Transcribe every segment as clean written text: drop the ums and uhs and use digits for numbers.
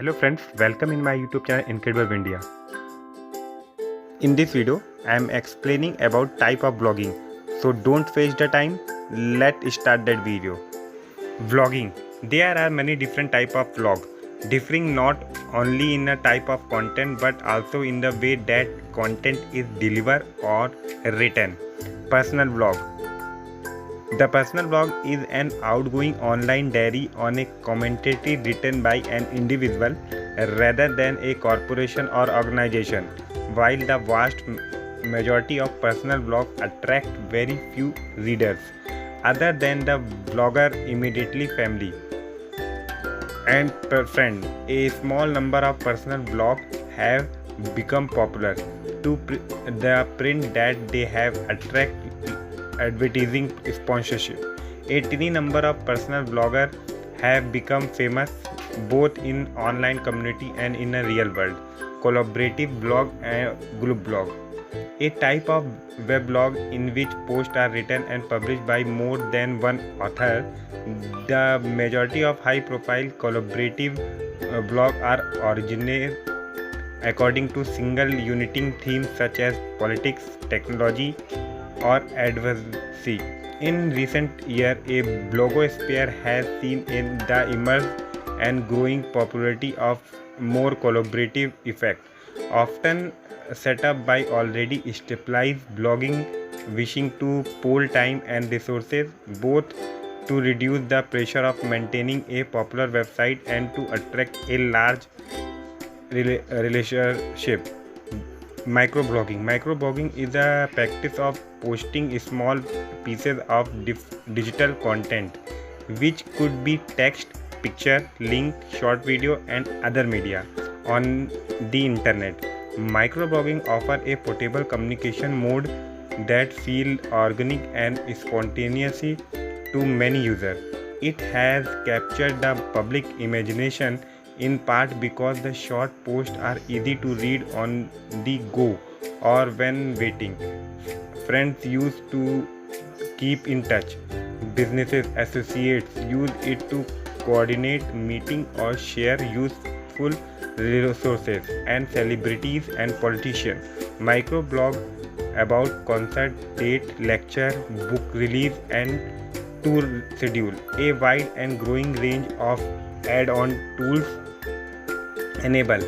Hello friends, welcome in my YouTube channel Incredible India. In this video, I am explaining about type of blogging. So don't waste the time, let's start that video. Vlogging. There are many different type of vlog, differing not only in a type of content but also in the way that content is delivered or written. Personal vlog. The personal blog is an outgoing online diary on a commentary written by an individual rather than a corporation or organization. While the vast majority of personal blogs attract very few readers, other than the blogger immediately family and friend, a small number of personal blogs have become popular to the print that they have attract advertising sponsorship. A tiny number of personal bloggers have become famous both in online community and in a real world. Collaborative blog and group blog. A type of web blog in which posts are written and published by more than one author. The majority of high-profile collaborative blogs are originated according to single uniting themes such as politics, technology, or advocacy. In recent years, a blogosphere has seen the emerge and growing popularity of more collaborative effect, often set up by already established blogging wishing to pool time and resources both to reduce the pressure of maintaining a popular website and to attract a large relationship. Microblogging is a practice of posting small pieces of digital content, which could be text, picture, link, short video, and other media on the internet. Microblogging offers a portable communication mode that feels organic and spontaneous to many users. It has captured the public imagination in part because the short posts are easy to read on the go or when waiting. Friends used to keep in touch. Businesses associates use it to coordinate meetings or share useful resources, and celebrities and politicians microblog about concert date, lecture, book release, and tour schedule. A wide and growing range of add-on tools enable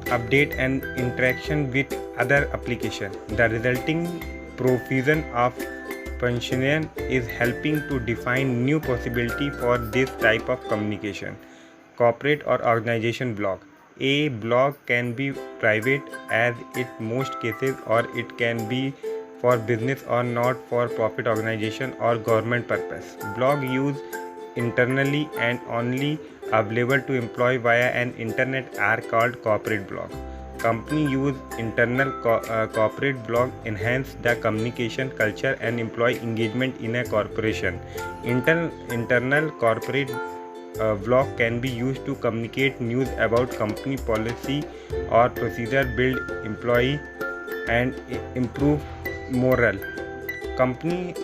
update and interaction with other applications. The resulting profusion of functionality is helping to define new possibility for this type of communication. Corporate or organization blog. A blog can be private as in most cases, or it can be for business or not for profit organization or government purpose. Blog used internally and only available to employee via an internet are called corporate blog. Company use internal corporate blog enhance the communication culture and employee engagement in a corporation. Internal corporate blog can be used to communicate news about company policy or procedure, build employee, and improve morale. Company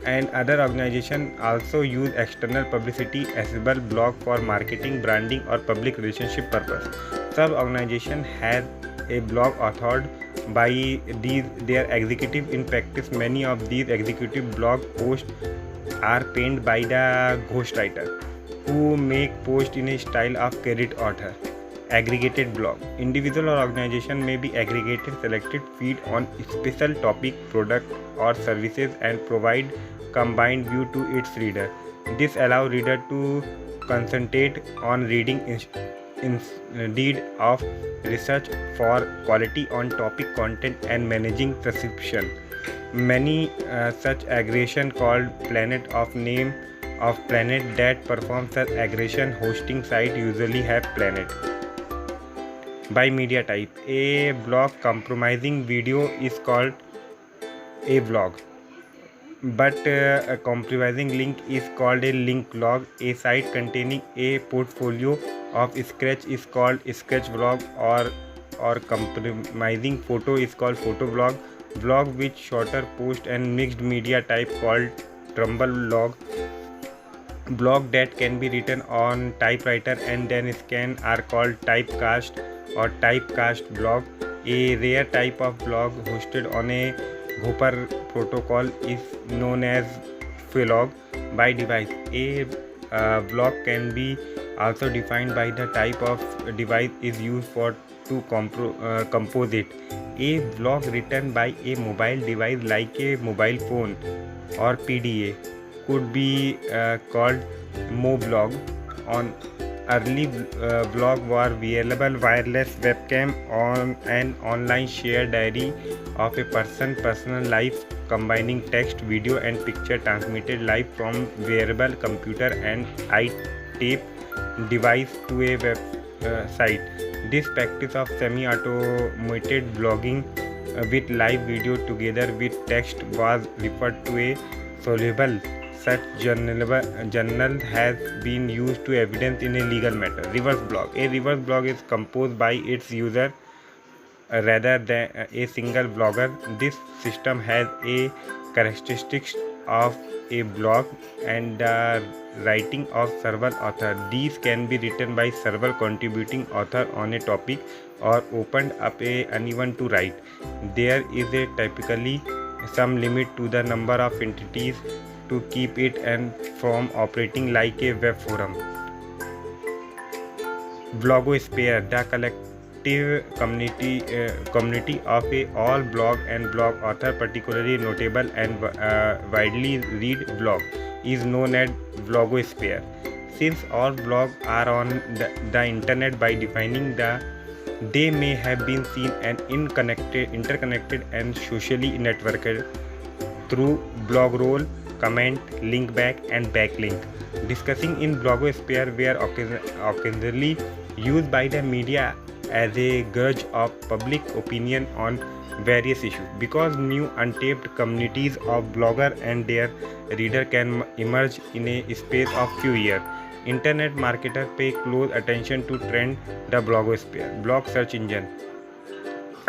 and other organizations also use external publicity accessible blog for marketing, branding, or public relationship purpose. Some organization has a blog authored by their executive. In practice, many of these executive blog posts are penned by the ghostwriter, who make posts in a style of credit author. Aggregated blog. Individual or organization may be aggregated selected feed on special topic, product, or services and provide combined view to its reader. This allows reader to concentrate on reading instead of research for quality on topic content and managing subscription. Many such aggregation called planet of name of planet that perform such aggregation hosting site usually have planet. By media type, a blog comprising video is called a blog, but a comprising link is called a link blog. A site containing a portfolio of sketch is called sketch blog, or comprising photo is called photo blog. Blog with shorter post and mixed media type called tumble blog. Blog that can be written on typewriter and then scanned are called typecast or typecast blog. A rare type of blog hosted on a Gopher protocol is known as Vlog by device. A blog can be also defined by the type of device is used for to compose it. A blog written by a mobile device like a mobile phone or PDA could be called moblog. On early blog were wearable wireless webcam on an online shared diary of a personal life combining text, video and picture transmitted live from wearable computer and i-tape device to a website. This practice of semi-automated blogging with live video together with text was referred to a soluble. Such journal has been used to evidence in a legal matter. Reverse blog. A reverse blog is composed by its user rather than a single blogger. This system has a characteristics of a blog and the writing of several authors. These can be written by several contributing author on a topic or opened up a anyone to write. There is a typically some limit to the number of entities to keep it and from operating like a web forum. Blogosphere, the collective community of a all blog and blog author, particularly notable and widely read blog, is known as blogosphere. Since all blogs are on the internet, by defining they may have been seen and interconnected and socially networked through blog roll, comment, link back and backlink. Discussing in blogosphere were occasionally used by the media as a gauge of public opinion on various issues. Because new untapped communities of bloggers and their reader can emerge in a space of few years, internet marketers pay close attention to trend the blogosphere. Blog search engine.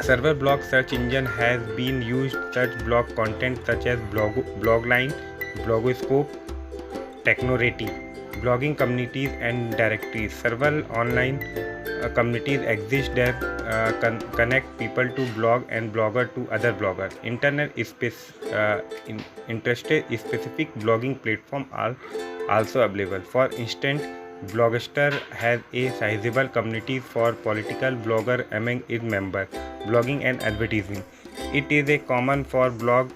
Several blog search engine has been used search blog content such as Blogline, Blogoscope, Technorati, blogging communities and directories. Several online communities exist that connect people to blog and blogger to other bloggers. Internet interested specific blogging platform are also available. For instance, Blogster has a sizable community for political blogger among its members. Blogging and advertising. It is a common for blog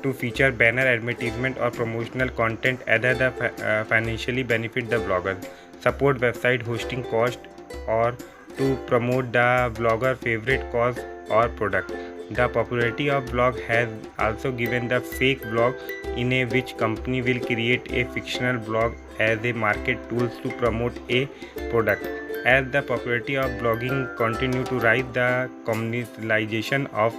to feature banner advertisement or promotional content either the financially benefit the blogger, support website hosting cost, or to promote the blogger favorite cause or product. The popularity of blog has also given the fake blog in a which company will create a fictional blog as a market tools to promote a product. As the popularity of blogging continue to rise, the commercialization of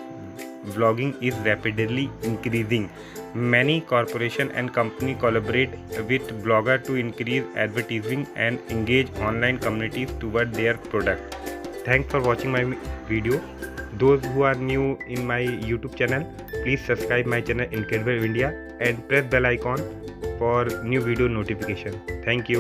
vlogging is rapidly increasing. Many corporations and companies collaborate with bloggers to increase advertising and engage online communities toward their product. Thanks for watching my video. Those who are new in my YouTube channel, please subscribe my channel Incredible India and press bell icon for new video notification. Thank you.